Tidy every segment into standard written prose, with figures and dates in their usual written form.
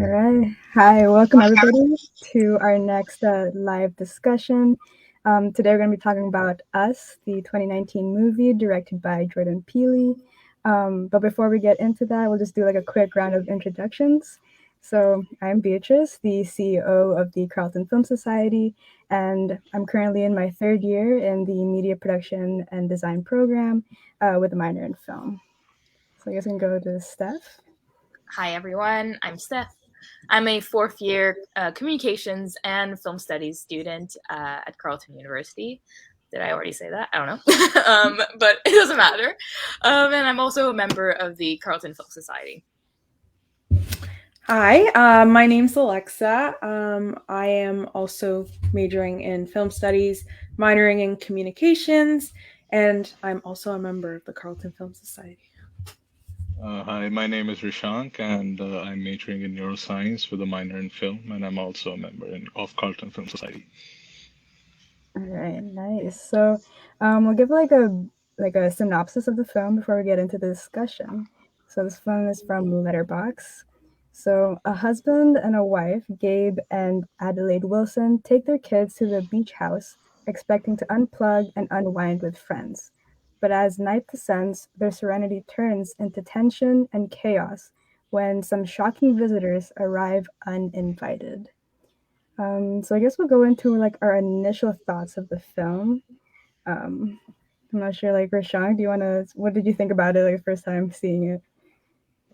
right. Hi, welcome everybody to our next live discussion. Today we're going to be talking about Us, the 2019 movie directed by Jordan Peele. But before we get into that, we'll just do like a quick round of introductions. So I'm Beatrice, the CEO of the Carleton Film Society, and I'm currently in my third year in the media production and design program with a minor in film. So I guess we can go to Steph. Hi, everyone. I'm Steph. I'm a fourth year communications and film studies student at Carleton University. Did I already say that? I don't know. But it doesn't matter. And I'm also a member of the Carleton Film Society. Hi, my name's Alexa. I am also majoring in film studies, minoring in communications, and I'm also a member of the Carleton Film Society. Hi, my name is Rishaank, and I'm majoring in neuroscience with a minor in film, and I'm also a member of Carleton Film Society. All right, nice. So, we'll give like a synopsis of the film before we get into the discussion. So this film is from Letterbox. So a husband and a wife, Gabe and Adelaide Wilson, take their kids to the beach house, expecting to unplug and unwind with friends. But as night descends, their serenity turns into tension and chaos when some shocking visitors arrive uninvited. So I guess we'll go into like our initial thoughts of the film. I'm not sure, like Rishaank, what did you think about it like the first time seeing it?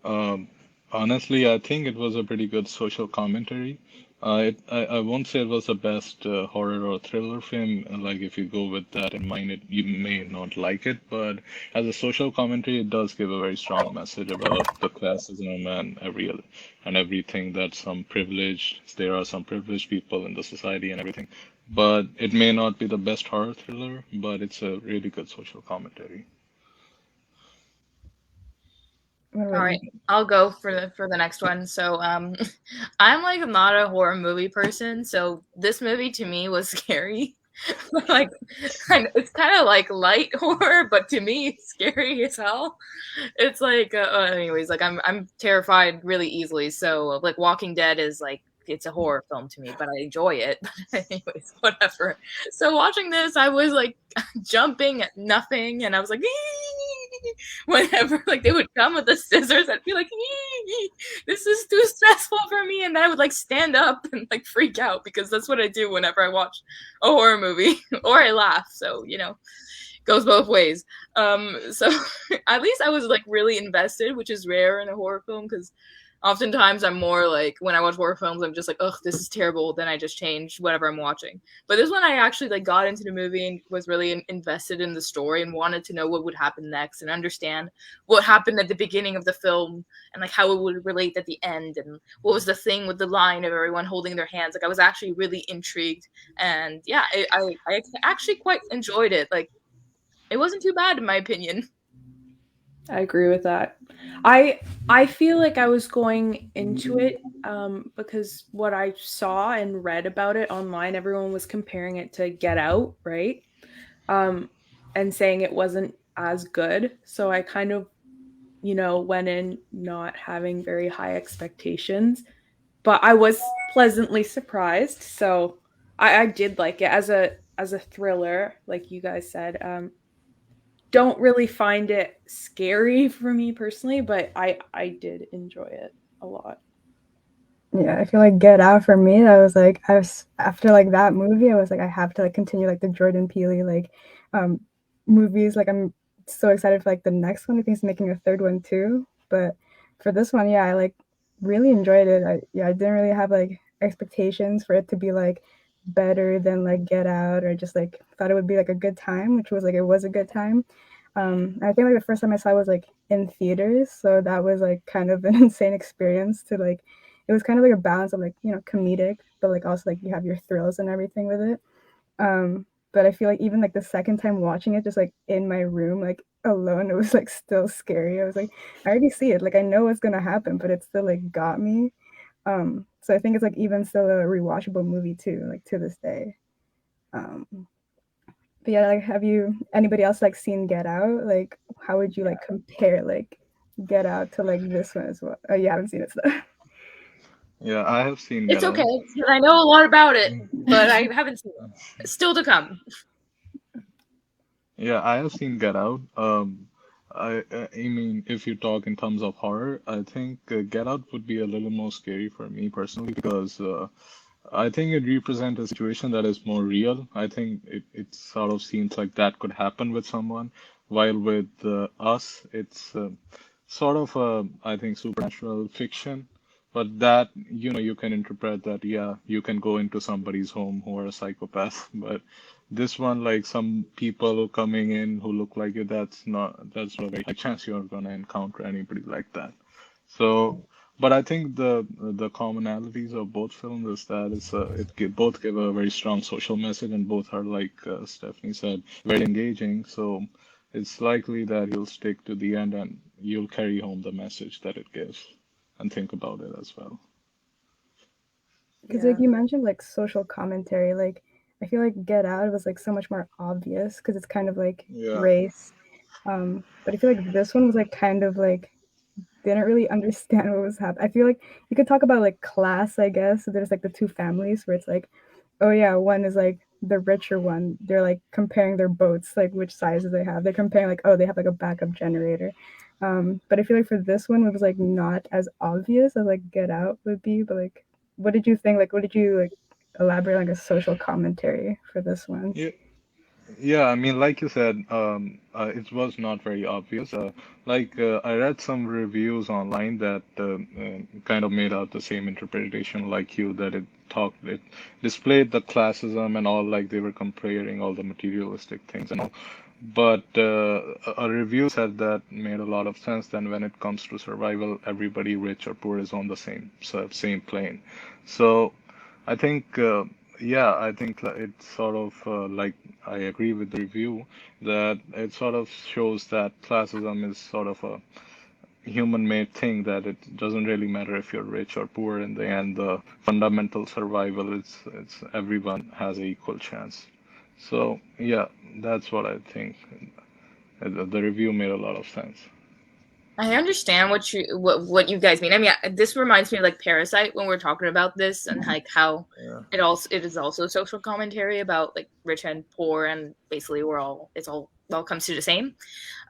Um, Honestly, I think it was a pretty good social commentary. I won't say it was the best horror or thriller film. Like, if you go with that in mind, you may not like it, but as a social commentary, it does give a very strong message about the classism and everything that there are some privileged people in the society and everything. But it may not be the best horror thriller, but it's a really good social commentary. What All about right, you? I'll go for the next one. So, I'm like not a horror movie person, so this movie to me was scary. Like, it's kind of like light horror, but to me, it's scary as hell. It's like, anyways, like I'm terrified really easily. So, like, Walking Dead is like it's a horror film to me, but I enjoy it. But anyways, whatever. So watching this, I was like jumping at nothing, and I was like, whenever like they would come with the scissors, I'd be like, this is too stressful for me, and then I would like stand up and like freak out because that's what I do whenever I watch a horror movie or I laugh. So goes both ways. So at least I was like really invested, which is rare in a horror film because oftentimes I'm more like when I watch horror films, I'm just like, ugh, this is terrible. Then I just change whatever I'm watching. But this one, I actually like got into the movie and was really invested in the story and wanted to know what would happen next and understand what happened at the beginning of the film and like how it would relate at the end and what was the thing with the line of everyone holding their hands. Like I was actually really intrigued, and yeah, I actually quite enjoyed it. Like it wasn't too bad in my opinion. I agree with that. I feel like I was going into it because what I saw and read about it online, everyone was comparing it to Get Out, right? And saying it wasn't as good. So I kind of, went in not having very high expectations, but I was pleasantly surprised. So I did like it as a thriller, like you guys said. Don't really find it scary for me personally, but I did enjoy it a lot. Yeah, I feel like Get Out for me, I was after like that movie, I was like I have to like continue like the Jordan Peele like um movies. Like I'm so excited for like the next one. I think he's making a third one too. But for this one, yeah, I like really enjoyed it. I didn't really have like expectations for it to be like better than like Get Out, or just like thought it would be like a good time, which was like it was a good time. I think like the first time I saw it was like in theaters, so that was like kind of an insane experience to like it was kind of like a balance of like, comedic, but like also like you have your thrills and everything with it. But I feel like even like the second time watching it, just like in my room, like alone, it was like still scary. I was like, I already see it, like I know what's gonna happen, but it still like got me. So I think it's like even still a rewatchable movie too, like to this day. Um, but yeah, like have you anybody else like seen Get Out? Like how would you like compare like Get Out to like this one as well? Oh, you haven't seen it, so Yeah, I have seen It's Get Out. okay, because I know a lot about it, but I haven't seen it. Still to come. Yeah, I have seen Get Out. I mean, if you talk in terms of horror, I think Get Out would be a little more scary for me personally because I think it represents a situation that is more real. I think it sort of seems like that could happen with someone, while with us, it's sort of I think, supernatural fiction. But that, you can interpret that, yeah, you can go into somebody's home who are a psychopath. But this one, like some people coming in who look like you, that's not a very high chance you're gonna encounter anybody like that. So, but I think the commonalities of both films is that both give a very strong social message, and both are, like Stephanie said, very engaging. So it's likely that you'll stick to the end and you'll carry home the message that it gives and think about it as well. Because Yeah. like you mentioned, like social commentary, like I feel like Get Out was like so much more obvious because it's kind of like Yeah. race. But I feel like this one was like kind of like didn't really understand what was happening. I feel like you could talk about like class, I guess. So there's like the two families where it's like, oh yeah, one is like the richer one. They're like comparing their boats, like which sizes they have. They're comparing like, oh, they have like a backup generator. But I feel like for this one, it was like not as obvious as like Get Out would be. But like, what did you think? Like, what did you like elaborate on like a social commentary for this one? Yeah, yeah, I mean, like you said, it was not very obvious. I read some reviews online that kind of made out the same interpretation like you, that it displayed the classism and all, like they were comparing all the materialistic things and all. But a review said that made a lot of sense. Then when it comes to survival, everybody, rich or poor, is on the same plane. So I think, yeah, I think it's sort of like I agree with the review that it sort of shows that classism is sort of a human-made thing, that it doesn't really matter if you're rich or poor. In the end, the fundamental survival is it's everyone has an equal chance. So yeah, that's what I think. The review made a lot of sense. I understand what you guys mean. I mean, this reminds me of like Parasite when we're talking about this, and like how Yeah. it is also social commentary about like rich and poor, and basically it's all comes to the same,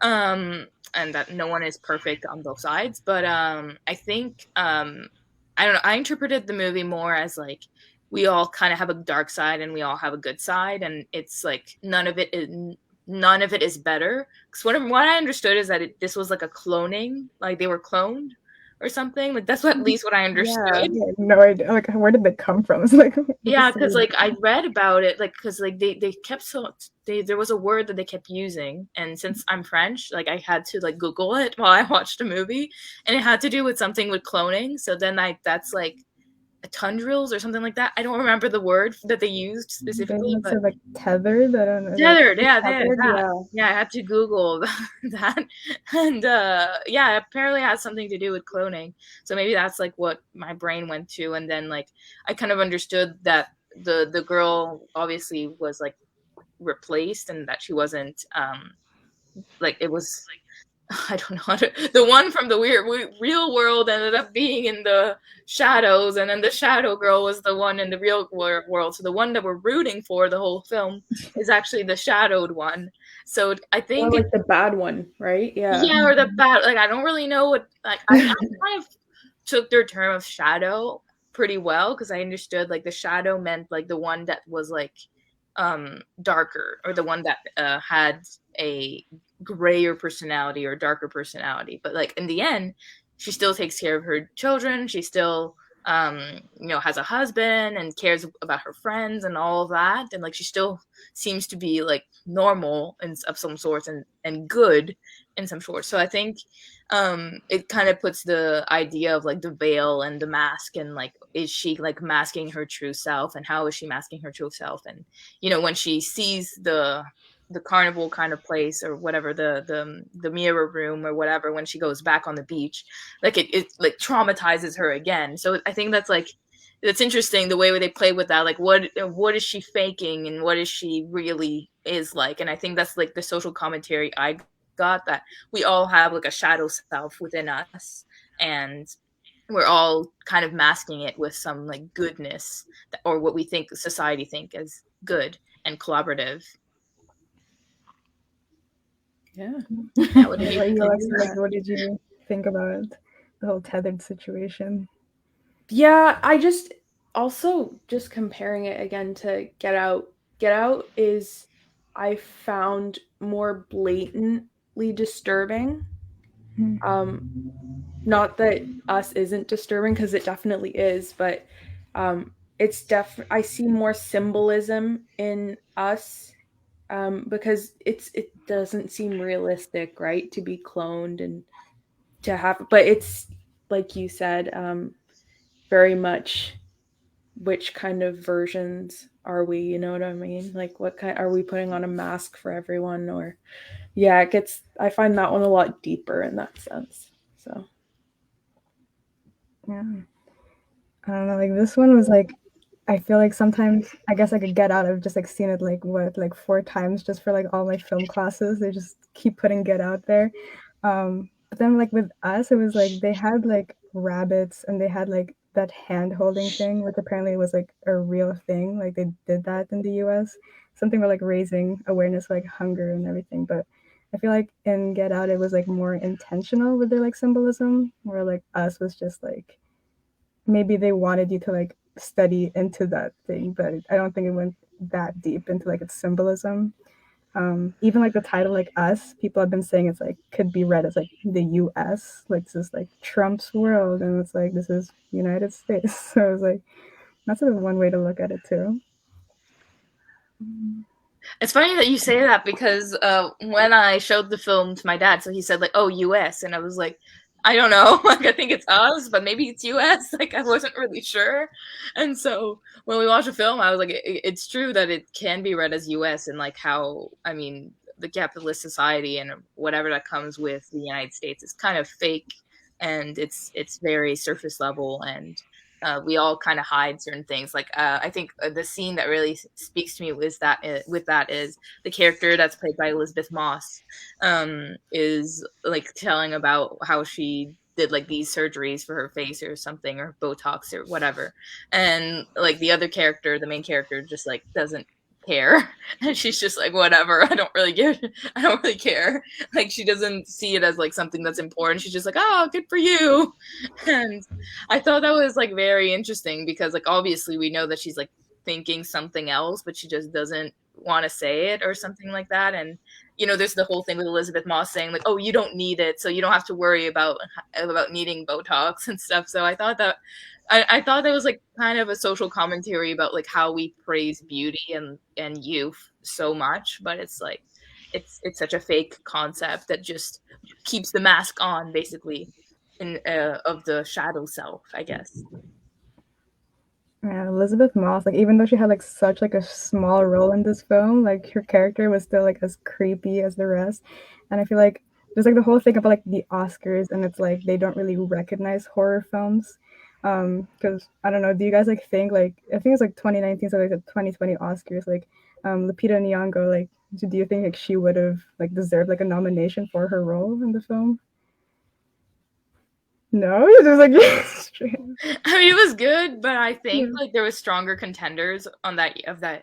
and that no one is perfect on both sides. But I think I don't know. I interpreted the movie more as like we all kind of have a dark side and we all have a good side, and it's like none of it is better. Because what I understood is that this was like a cloning, like they were cloned or something. Like that's at least what I understood. Yeah. I had no idea. Like, where did they come from? It's like Yeah, because like I read about it, like because like they kept there was a word that they kept using, and since I'm French, like I had to like Google it while I watched the movie, and it had to do with something with cloning. So then that's like tundrils or something like that. I don't remember the word that they used they specifically, must but have like tethered. I don't know. tethered, yeah, Tethered, that. yeah. Yeah, I had to Google that, and yeah, apparently it has something to do with cloning. So maybe that's like what my brain went to, and then like I kind of understood that the girl obviously was like replaced, and that she wasn't like it was I don't know how to. The one from the real world ended up being in the shadows, and then the shadow girl was the one in the real world. So the one that we're rooting for the whole film is actually the shadowed one. So I Or think, like the bad one, right? Yeah. yeah, or the bad. Like I don't really know what. Like I kind of took their term of shadow pretty well because I understood like the shadow meant like the one that was like darker, or the one that had a grayer personality or darker personality. But like in the end, she still takes care of her children. She still has a husband and cares about her friends and all of that, and like she still seems to be like normal and of some sorts, and good in some sorts. So I think it kind of puts the idea of like the veil and the mask, and like is she like masking her true self, and how is she masking her true self, and when she sees the carnival kind of place, or whatever, the mirror room or whatever, when she goes back on the beach, like it like traumatizes her again. So I think that's interesting, the way they play with that, like what is she faking and what is she really is like. And I think that's like the social commentary I got, that we all have like a shadow self within us, and we're all kind of masking it with some like goodness or what we think society think as good and collaborative. Yeah. What did you, Alexa, like, what did you think about the whole tethered situation? Yeah, I just also just comparing it again to Get Out. Get Out is, I found, more blatantly disturbing. Not that Us isn't disturbing, because it definitely is, but it's I see more symbolism in Us, because it doesn't seem realistic, right, to be cloned and to have, but it's like you said, very much which kind of versions are we, you know what I mean? Like, what kind are we putting on a mask for everyone? Or yeah, I find that one a lot deeper in that sense. So yeah, I don't know, like this one was like, I feel like sometimes I guess I could Get Out. I've just like seen it like what, like 4 times just for like all my film classes. They just keep putting Get Out there. But then like with Us, it was like they had like rabbits and they had like that hand holding thing, which apparently was like a real thing. Like they did that in the US. Something about like raising awareness for like hunger and everything. But I feel like in Get Out it was like more intentional with their like symbolism, where like Us was just like maybe they wanted you to like study into that thing, but I don't think it went that deep into like its symbolism. Even like the title, like Us, people have been saying it's like could be read as like the U.S., like this is like Trump's world, and it's like this is United States. So it's like that's sort of one way to look at it too. It's funny that you say that because when I showed the film to my dad, so he said like, "Oh, U.S.," and I was like, "I don't know. Like, I think it's Us, but maybe it's U.S." Like, I wasn't really sure. And so when we watched the film, I was like, "It's true that it can be read as U.S. and like how, I mean, the capitalist society and whatever that comes with the United States is kind of fake, and it's very surface level and." We all kind of hide certain things. Like I think the scene that really speaks to me with that is the character that's played by Elisabeth Moss is like telling about how she did like these surgeries for her face or something or Botox or whatever, and like the other character, the main character, just like doesn't care and she's just like whatever, I don't really care, like she doesn't see it as like something that's important. She's just like, oh, good for you. And I thought that was like very interesting because like obviously we know that she's like thinking something else, but she just doesn't want to say it or something like that. And you know, there's the whole thing with Elisabeth Moss saying like, oh, you don't need it, so you don't have to worry about needing Botox and stuff. So I thought that was like kind of a social commentary about like how we praise beauty and youth so much, but it's like it's such a fake concept that just keeps the mask on basically in of the shadow self, I guess. Yeah, Elisabeth Moss, like even though she had like such like a small role in this film, like her character was still like as creepy as the rest. And I feel like there's like the whole thing about like the Oscars, and it's like they don't really recognize horror films. Because I don't know, do you guys like think like I think it's like 2019, so like the 2020 Oscars, like Lupita Nyong'o, like do you think like she would have like deserved like a nomination for her role in the film? No, it was like I mean, it was good, but I think like there was stronger contenders on that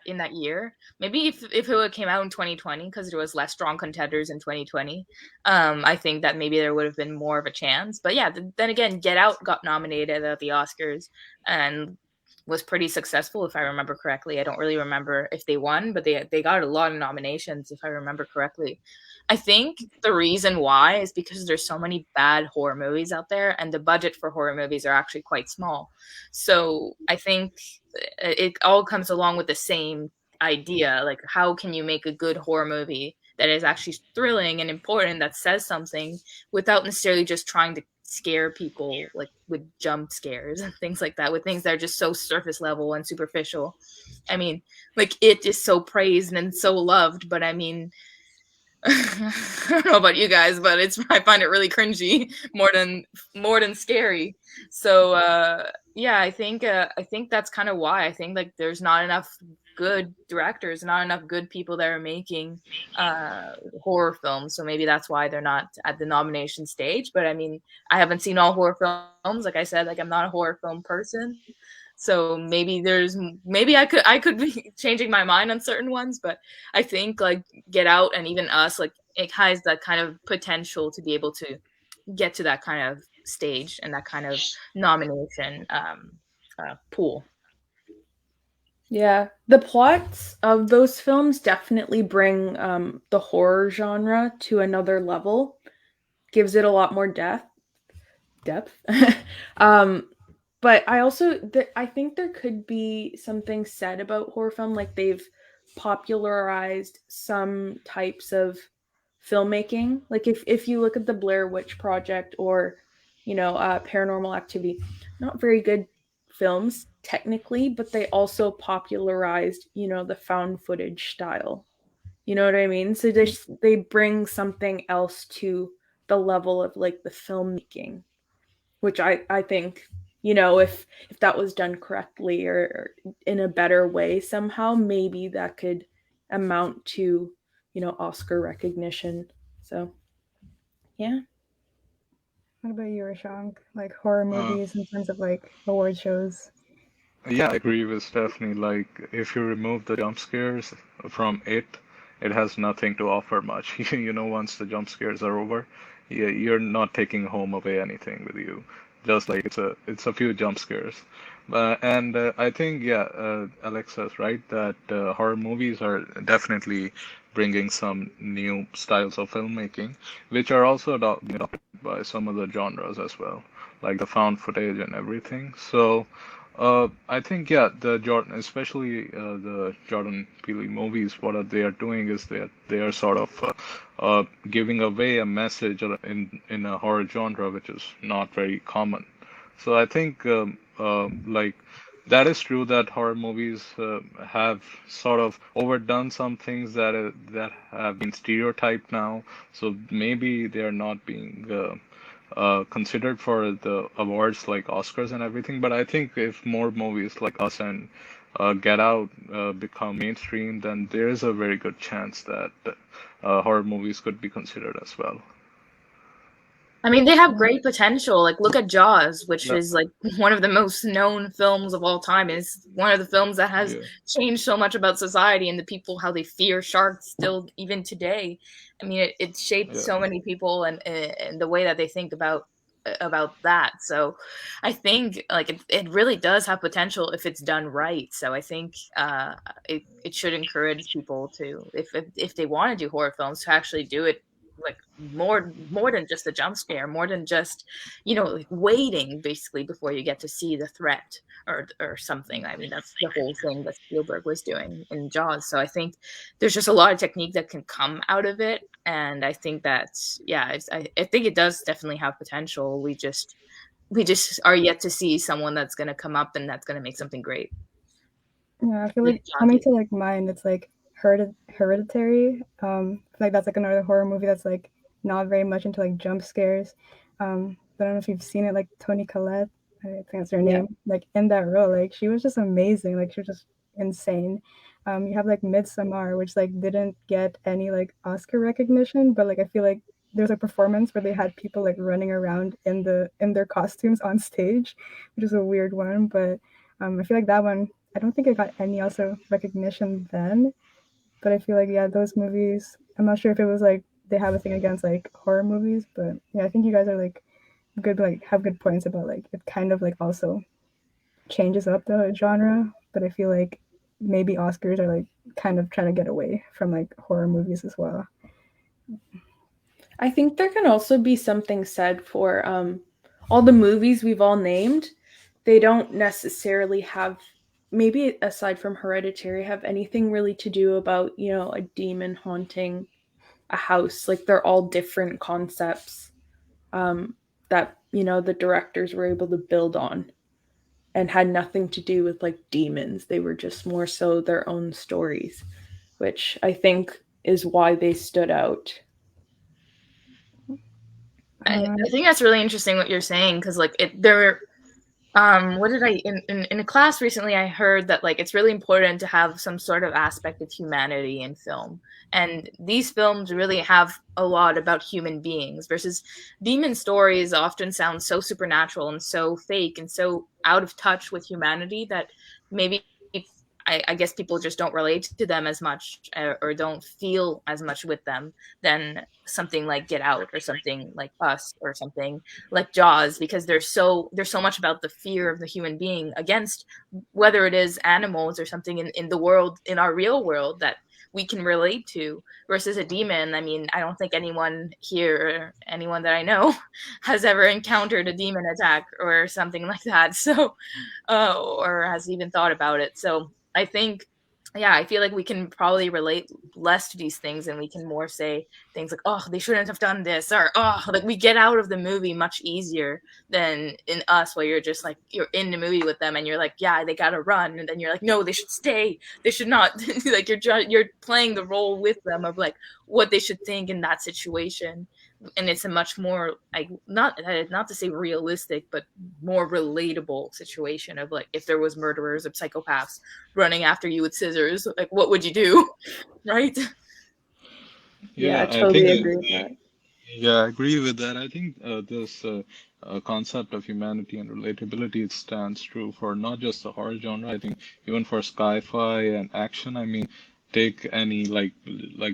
in that year. Maybe if it came out in 2020, because there was less strong contenders in 2020, I think that maybe there would have been more of a chance. But yeah, then again, Get Out got nominated at the Oscars and was pretty successful, if I remember correctly. I don't really remember if they won, but they got a lot of nominations, if I remember correctly. I think the reason why is because there's so many bad horror movies out there, and the budget for horror movies are actually quite small. So I think it all comes along with the same idea. Like, how can you make a good horror movie that is actually thrilling and important, that says something, without necessarily just trying to scare people like with jump scares and things like that, with things that are just so surface level and superficial. I mean, like It is so praised and so loved, but I mean, I don't know about you guys, but I find it really cringy more than scary. So yeah, I think that's kind of why I think like there's not enough good directors, not enough good people that are making horror films. So maybe that's why they're not at the nomination stage. But I mean, I haven't seen all horror films. Like I said, like I'm not a horror film person. So maybe I could be changing my mind on certain ones, but I think like Get Out and even Us, like it has that kind of potential to be able to get to that kind of stage and that kind of nomination pool. Yeah, the plots of those films definitely bring the horror genre to another level. Gives it a lot more depth. But I think there could be something said about horror film, like they've popularized some types of filmmaking. Like if you look at the Blair Witch Project or Paranormal Activity, not very good films technically, but they also popularized the found footage style. You know what I mean? So they bring something else to the level of like the filmmaking, which I think if that was done correctly or in a better way somehow, maybe that could amount to Oscar recognition. So yeah. What about you, Rishaank? Like horror Uh, movies in terms of like award shows? yeah, I agree with Stephanie. Like, if you remove the jump scares from it, it has nothing to offer much. Once the jump scares are over, you're not taking home away anything with you. Just like it's a few jump scares. And I think, yeah, Alexa's right that horror movies are definitely bringing some new styles of filmmaking, which are also adopted by some other genres as well, like the found footage and everything. So. I think yeah, the Jordan, especially the Jordan Peele movies, they are doing is they are sort of giving away a message in a horror genre which is not very common. So I think like that is true that horror movies have sort of overdone some things that have been stereotyped now. So maybe they are not being considered for the awards like Oscars and everything. But I think if more movies like Us and Get Out become mainstream, then there is a very good chance that horror movies could be considered as well. I mean, they have great potential. Like, look at Jaws, which Yeah, is like one of the most known films of all time. It's one of the films that has yeah, changed so much about society and the people, how they fear sharks still even today. I mean, it shaped yeah. so many people and the way that they think about that. So I think like it really does have potential if it's done right. So I think it should encourage people to, if they want to do horror films, to actually do it like more than just a jump scare, more than just like waiting basically before you get to see the threat or something. I mean, that's the whole thing that Spielberg was doing in Jaws. So I think there's just a lot of technique that can come out of it, and I think that I think it does definitely have potential. We just are yet to see someone that's going to come up and that's going to make something great. Yeah, I feel like coming to like mind, it's like Hereditary. Like that's like another horror movie that's like not very much into like jump scares. But I don't know if you've seen it. Like Toni Collette, I think that's her name. Like in that role, like she was just amazing. Like she was just insane. You have like Midsommar, which like didn't get any like Oscar recognition, but like I feel like there's a performance where they had people like running around in their costumes on stage, which is a weird one. But I feel like that one, I don't think it got any also recognition then, but I feel like yeah, those movies. I'm not sure if it was like they have a thing against like horror movies, but yeah, I think you guys are like good, like have good points about like it kind of like also changes up the genre, but I feel like maybe Oscars are like kind of trying to get away from like horror movies as well. I think there can also be something said for all the movies we've all named. They don't necessarily have, maybe aside from Hereditary, have anything really to do about, a demon haunting a house. Like they're all different concepts that, the directors were able to build on and had nothing to do with like demons. They were just more so their own stories, which I think is why they stood out. I think that's really interesting what you're saying, because like What did I in a class recently? I heard that like it's really important to have some sort of aspect of humanity in film, and these films really have a lot about human beings. Versus demon stories often sound so supernatural and so fake and so out of touch with humanity that maybe I guess people just don't relate to them as much or don't feel as much with them than something like Get Out or something like Us or something like Jaws, because there's so much about the fear of the human being against whether it is animals or something in the world, in our real world, that we can relate to. Versus a demon, I mean, I don't think anyone here, anyone that I know, has ever encountered a demon attack or something like that. So, or has even thought about it. So I think, yeah, I feel like we can probably relate less to these things, and we can more say things like, oh, they shouldn't have done this, or oh, like we get out of the movie much easier than in Us, where you're just like, you're in the movie with them and you're like, yeah, they gotta run, and then you're like, no, they should stay, they should not. Like you're playing the role with them of like what they should think in that situation. And it's a much more like not to say realistic, but more relatable situation of like if there was murderers or psychopaths running after you with scissors, like what would you do? Right? Yeah, I I totally think agree with that. Yeah, I agree with that. I think this concept of humanity and relatability, it stands true for not just the horror genre. I think even for sci-fi and action. I mean, take any like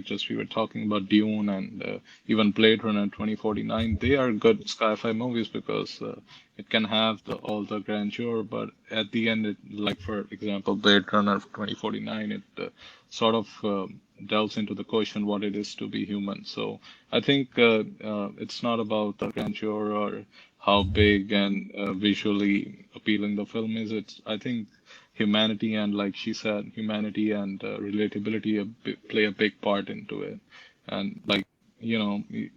just we were talking about Dune and even Blade Runner 2049. They are good sci-fi movies because it can have all the grandeur, but at the end, like for example, Blade Runner 2049, it sort of delves into the question what it is to be human. So I think it's not about the grandeur or how big and visually appealing the film is. I think humanity and, like she said, humanity and relatability play a big part into it. And like,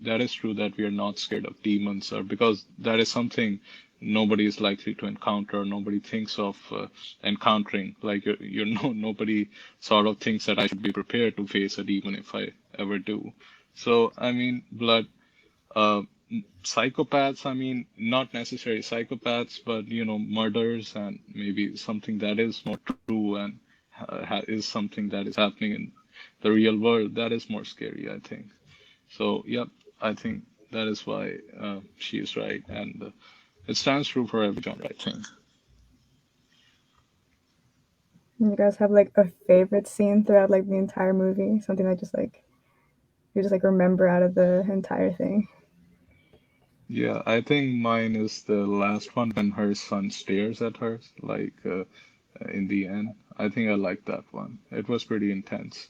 that is true that we are not scared of demons, or because that is something nobody is likely to encounter. Nobody thinks of encountering. Like nobody sort of thinks that I should be prepared to face a demon if I ever do. So, I mean, uh, psychopaths, I mean, not necessarily psychopaths, but, murders and maybe something that is more true and is something that is happening in the real world, that is more scary, I think. So, yep, I think that is why she is right. And it stands true for every genre, I think. You guys have like a favorite scene throughout like the entire movie? Something that just like you just like remember out of the entire thing? Yeah, I think mine is the last one when her son stares at her, like in the end. I think I like that one. It was pretty intense.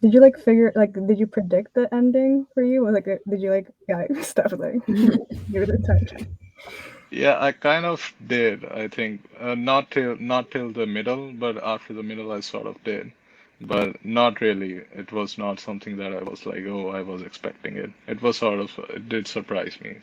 Did you like figure like did you predict the ending for you? Or like did you like yeah stuff like give it a time? Yeah, I kind of did, I think. Not till the middle, but after the middle I sort of did. But not really. It was not something that I was like, oh, I was expecting it. It was sort of, it did surprise me.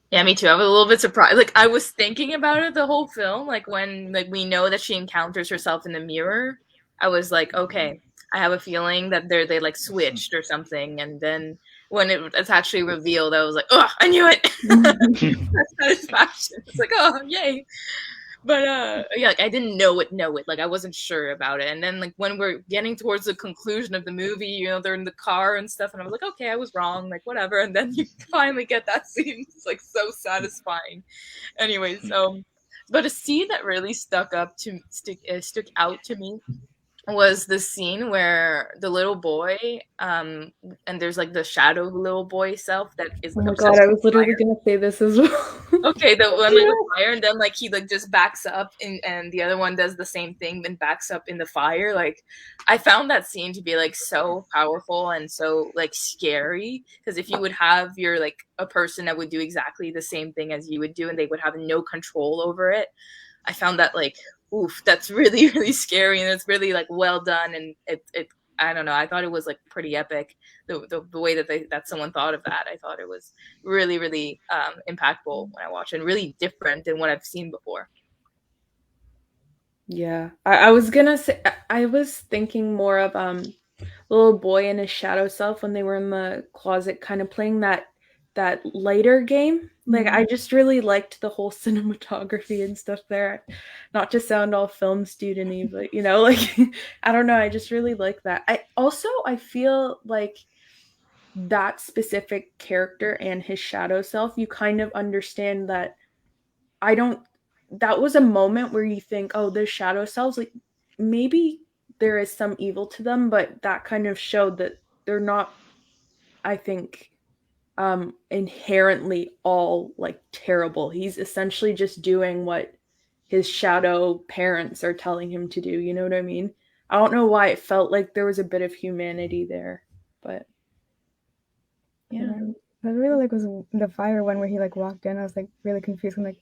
Yeah, me too. I was a little bit surprised. Like I was thinking about it the whole film. Like when like we know that she encounters herself in the mirror, I was like, okay, I have a feeling that they like switched or something. And then when it's actually revealed, I was like, oh, I knew it. That's satisfaction. It's like, oh, yay. But yeah, like I didn't know it. Like I wasn't sure about it. And then like when we're getting towards the conclusion of the movie, they're in the car and stuff, and I was like, okay, I was wrong, like whatever. And then you finally get that scene. It's like so satisfying. Anyway, so but a scene that really stuck out to me was the scene where the little boy, and there's like the shadow little boy self that is Oh like my obsessed god, I with was literally gonna say this as well. okay, the one Yeah. with the fire, and then like he like just backs up, and the other one does the same thing, then backs up in the fire. Like, I found that scene to be like so powerful and so like scary, because if you would have your like a person that would do exactly the same thing as you would do, and they would have no control over it, I found that like, oof, that's really really scary, and it's really like well done, and it I don't know, I thought it was like pretty epic, the way that someone thought of that. I thought it was really really impactful when I watched it, and really different than what I've seen before. Yeah, I was gonna say I was thinking more of little boy and his shadow self when they were in the closet, kind of playing that that lighter game. Like, I just really liked the whole cinematography and stuff there. Not to sound all film student-y, but, you know, like, I don't know. I just really like that. I feel like that specific character and his shadow self, you kind of understand that that was a moment where you think, oh, there's shadow selves. Like, maybe there is some evil to them, but that kind of showed that they're not, I think, inherently all like terrible. He's essentially just doing what his shadow parents are telling him to do. You know what I mean? I don't know why it felt like there was a bit of humanity there, but yeah. I really like was the fire one where he like walked in. I was like really confused. I'm like,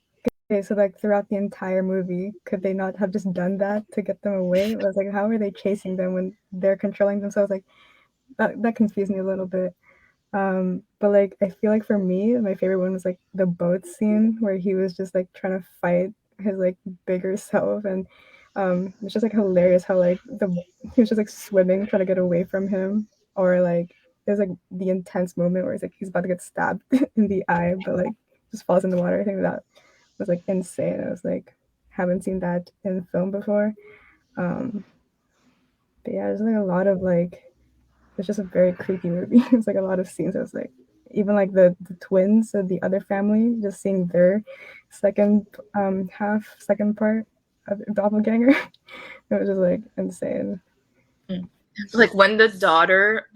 okay, so like throughout the entire movie, could they not have just done that to get them away? It was like, how are they chasing them when they're controlling themselves? Like that confused me a little bit. But like I feel like for me, my favorite one was like the boat scene where he was just like trying to fight his like bigger self, and it's just like hilarious how like he was just like swimming trying to get away from him, or like there's like the intense moment where he's about to get stabbed in the eye, but like just falls in the water. I think that was like insane. I was like, haven't seen that in film before. But yeah, there's like a lot of like, it's just a very creepy movie. It's like a lot of scenes. I was like, even like the twins of the other family, just seeing their second part of Doppelganger. It was just like insane. Like when the daughter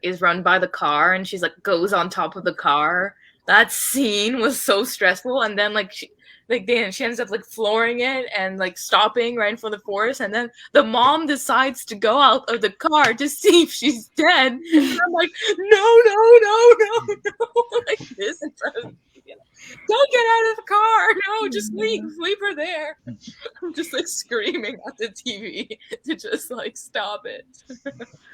is run by the car and she's like goes on top of the car. That scene was so stressful, and then like she ends up like flooring it and like stopping right in front of the forest, and then the mom decides to go out of the car to see if she's dead. And I'm like, no, like this. Don't get out of the car. No, just leave her there. I'm just like screaming at the TV to just like stop it.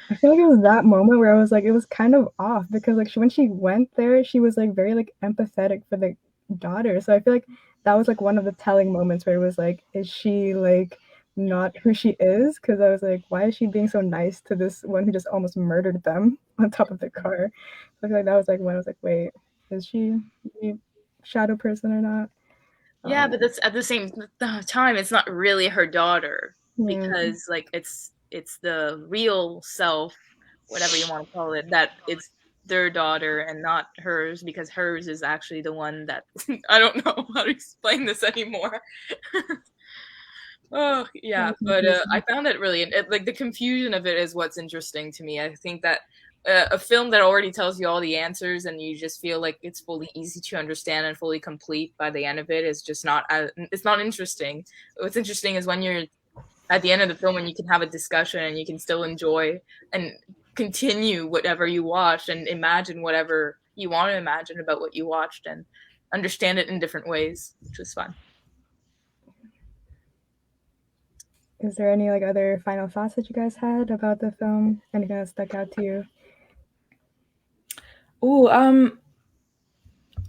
I feel like it was that moment where I was like, it was kind of off, because like when she went there, she was like very like empathetic for the daughter. So I feel like that was like one of the telling moments where it was like, is she like not who she is? Because I was like, why is she being so nice to this one who just almost murdered them on top of the car? So I feel like that was like when I was like, wait, is she a shadow person or not? Yeah, but that's at the same time, it's not really her daughter, because like it's the real self, whatever you want to call it, that it's their daughter and not hers, because hers is actually the one that I don't know how to explain this anymore. Oh yeah, but I found it really like the confusion of it is what's interesting to me. I think that a film that already tells you all the answers and you just feel like it's fully easy to understand and fully complete by the end of it is just not it's not interesting. What's interesting is when you're at the end of the film and you can have a discussion and you can still enjoy and continue whatever you watched and imagine whatever you want to imagine about what you watched and understand it in different ways, which was fun. Is there any like other final thoughts that you guys had about the film? Anything that stuck out to you?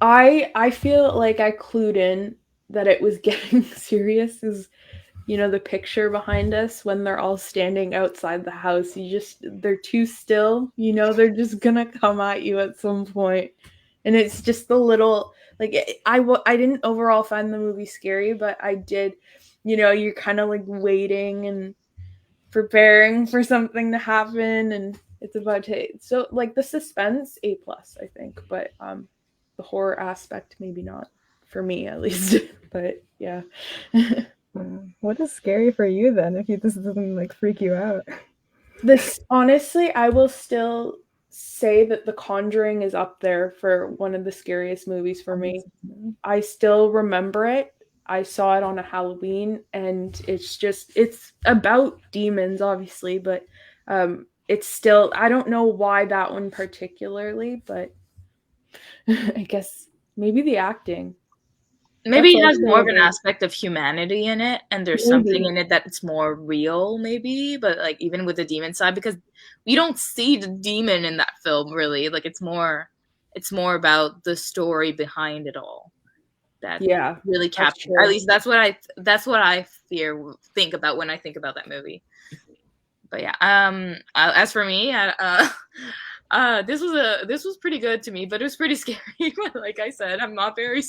I feel like I clued in that it was getting serious. Is, you know, the picture behind us when they're all standing outside the house, they're too still, you know, they're just gonna come at you at some point. And it's just the little, like, I didn't overall find the movie scary, but I did, you know, you're kind of like waiting and preparing for something to happen, and it's about to, so like the suspense, A+, I think, but the horror aspect, maybe not for me at least. But yeah. What is scary for you then, if this doesn't like freak you out? This, honestly, I will still say that The Conjuring is up there for one of the scariest movies for me. I still remember it. I saw it on a Halloween, and it's about demons, obviously, but it's still, I don't know why that one particularly, but I guess maybe the acting. Maybe it has more of an aspect of humanity in it, and there's something in it that's more real, maybe, but like even with the demon side, because we don't see the demon in that film really. Like it's more about the story behind it all that really captures. At least that's what I think about when I think about that movie. But yeah, as for me, This was pretty good to me, but it was pretty scary. Like I said, I'm not very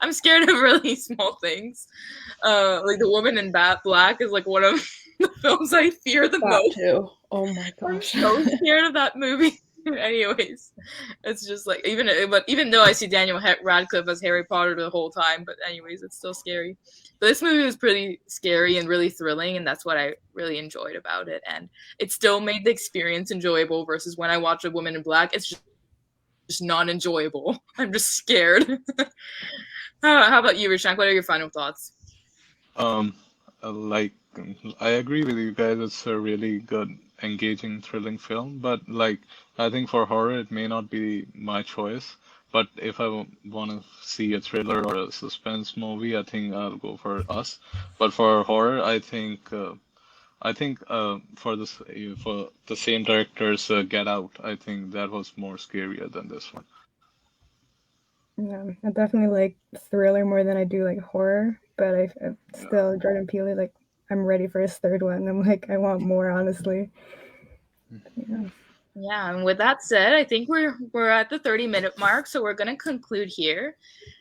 I'm scared of really small things. Like The Woman in Black is like one of the films I fear the most. Too. Oh my gosh. I'm so scared of that movie. Anyways, it's just like even though I see Daniel Radcliffe as Harry Potter the whole time, but anyways, it's still scary. But this movie was pretty scary and really thrilling, and that's what I really enjoyed about it. And it still made the experience enjoyable versus when I watch A Woman in Black, it's just not enjoyable. I'm just scared. How about you, Rishaank? What are your final thoughts? Like, I agree with you guys. It's a really good, engaging, thrilling film. But like, I think for horror, it may not be my choice. But if I want to see a thriller or a suspense movie, I think I'll go for Us. But for horror, I think for the same director's Get Out, I think that was more scarier than this one. Yeah, I definitely like thriller more than I do like horror, but I still Jordan Peele, like I'm ready for his third one. I'm like, I want more, honestly. Yeah, and with that said, I think we're at the 30-minute mark, so we're gonna conclude here.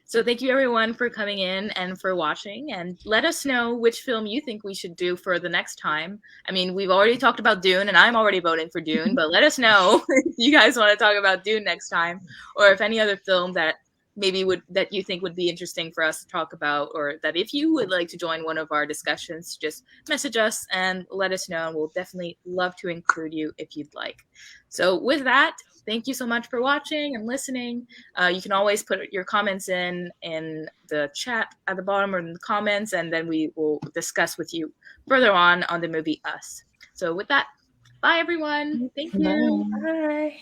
So thank you everyone for coming in and for watching, and let us know which film you think we should do for the next time. I mean, we've already talked about Dune, and I'm already voting for Dune, but let us know if you guys want to talk about Dune next time, or if any other film that maybe that you think would be interesting for us to talk about, or that if you would like to join one of our discussions, just message us and let us know, and we'll definitely love to include you if you'd like. So with that, thank you so much for watching and listening. You can always put your comments in the chat at the bottom or in the comments, and then we will discuss with you further on the movie Us. So with that, bye everyone. Thank you. Bye.